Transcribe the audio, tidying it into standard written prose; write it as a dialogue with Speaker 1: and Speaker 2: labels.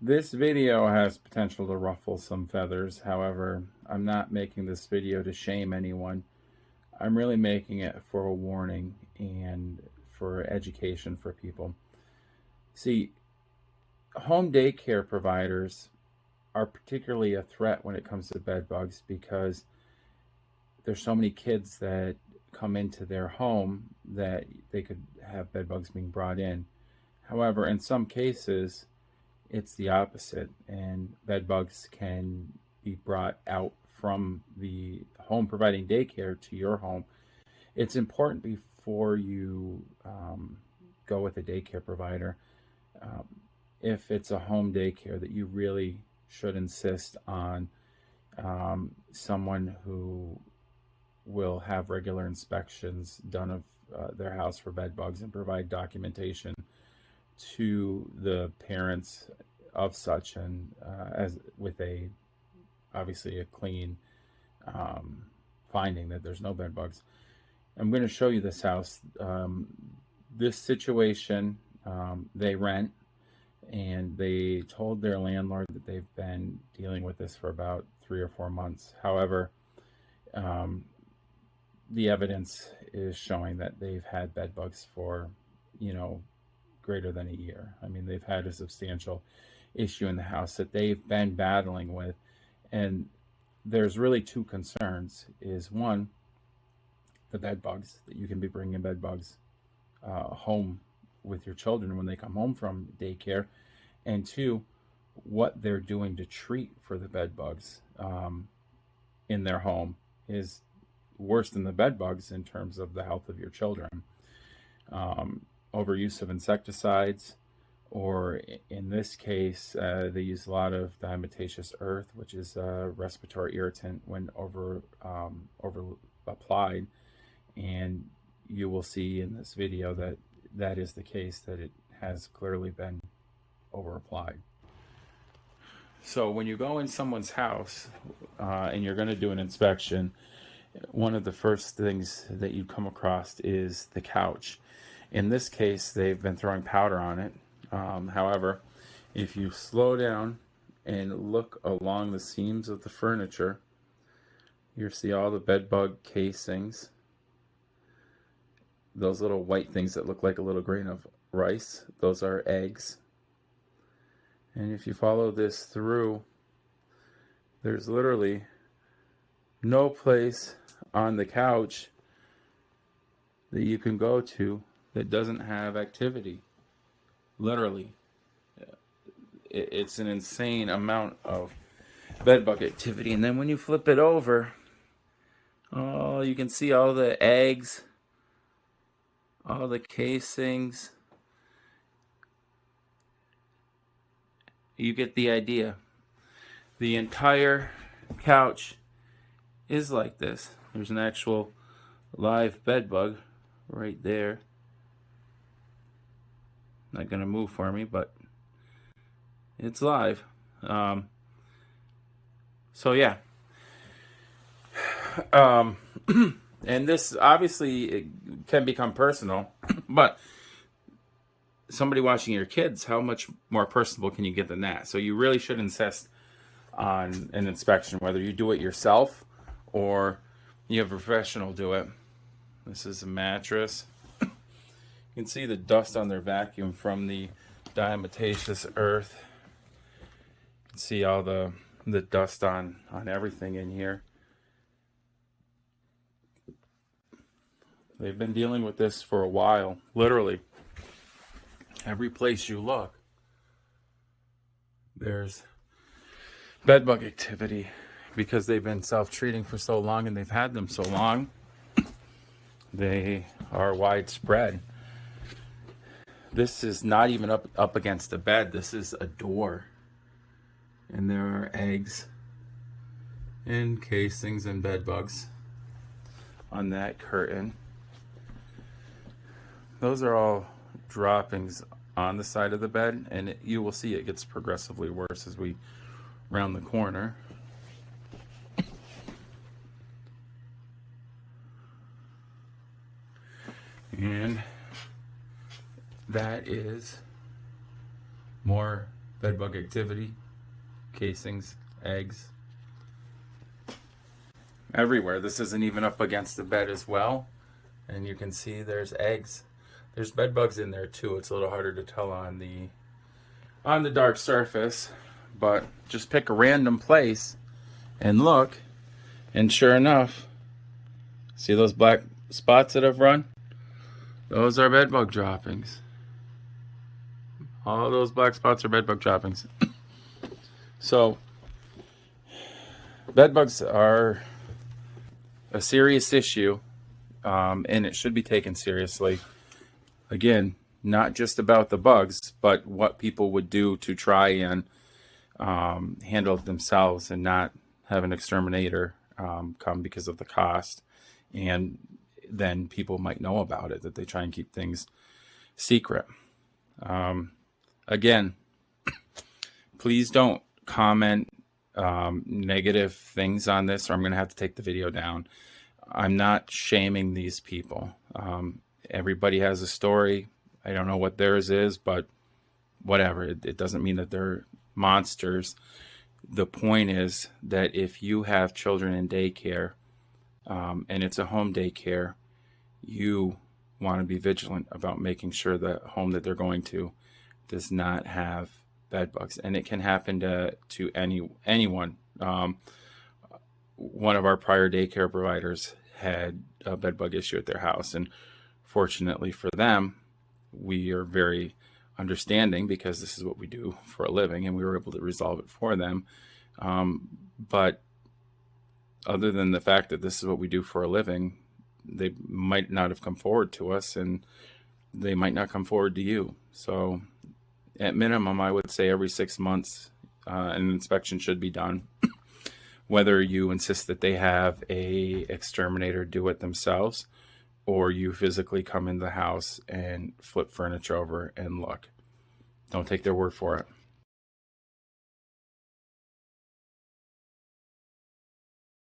Speaker 1: This video has potential to ruffle some feathers. However, I'm not making this video to shame anyone. I'm really making it for a warning and for education for people. See, home daycare providers are particularly a threat when it comes to bed bugs because there's so many kids that come into their home that they could have bed bugs being brought in. However, in some cases, it's the opposite, and bed bugs can be brought out from the home providing daycare to your home. It's important before you go with a daycare provider, um, if it's a home daycare, that you really should insist on someone who will have regular inspections done of their house for bed bugs and provide documentation to the parents of such, and as with a obviously a clean finding that there's no bed bugs. I'm going to show you this house. This situation, they rent, and they told their landlord that they've been dealing with this for about 3 or 4 months. However, the evidence is showing that they've had bed bugs for, greater than a year. I mean, they've had a substantial issue in the house that they've been battling with. And there's really two concerns. Is one, the bed bugs, that you can be bringing bed bugs home with your children when they come home from daycare. And two, what they're doing to treat for the bed bugs in their home is worse than the bed bugs in terms of the health of your children. Overuse of insecticides, or in this case, they use a lot of diatomaceous earth, which is a respiratory irritant when over applied. And you will see in this video that that is the case, that it has clearly been over applied. So when you go in someone's house and you're going to do an inspection, one of the first things that you come across is the couch. In this case, they've been throwing powder on it. However, if you slow down and look along the seams of the furniture, you'll see all the bed bug casings, those little white things that look like a little grain of rice. Those are eggs. And if you follow this through, there's literally no place on the couch that you can go to that doesn't have activity. Literally. It's an insane amount of bed bug activity. And then when you flip it over, oh, you can see all the eggs, all the casings. You get the idea. The entire couch is like this. There's an actual live bed bug right there. Not going to move for me, but it's live. So yeah. And this obviously it can become personal, but somebody watching your kids, how much more personal can you get than that? So you really should insist on an inspection, whether you do it yourself or you have a professional do it. This is a mattress. You can see the dust on their vacuum from the diatomaceous earth. You can see all the dust on everything in here. They've been dealing with this for a while, literally. Every place you look, there's bedbug activity because they've been self-treating for so long and they've had them so long. They are widespread. This is not even up against a bed. This is a door. And there are eggs and casings and bed bugs on that curtain. Those are all droppings on the side of the bed, and you will see it gets progressively worse as we round the corner. And that is more bedbug activity, casings, eggs, everywhere. This isn't even up against the bed as well. And you can see there's eggs. There's bed bugs in there too. It's a little harder to tell on the dark surface, but just pick a random place and look, and sure enough, see those black spots that have run? Those are bed bug droppings. All those black spots are bed bug droppings. So bed bugs are a serious issue, and it should be taken seriously. Again, not just about the bugs, but what people would do to try and handle it themselves and not have an exterminator come because of the cost. And then people might know about it, that they try and keep things secret. Again, please don't comment negative things on this, or I'm going to have to take the video down. I'm not shaming these people. Everybody has a story. I don't know what theirs is, but whatever. It doesn't mean that they're monsters. The point is that if you have children in daycare, and it's a home daycare, you want to be vigilant about making sure the home that they're going to does not have bed bugs. And it can happen to anyone. One of our prior daycare providers had a bed bug issue at their house, and fortunately for them, we are very understanding because this is what we do for a living, and we were able to resolve it for them. But other than the fact that this is what we do for a living, they might not have come forward to us, and they might not come forward to you. So at minimum, I would say every 6 months, an inspection should be done. Whether you insist that they have a exterminator do it themselves, or you physically come in the house and flip furniture over and look. Don't take their word for it.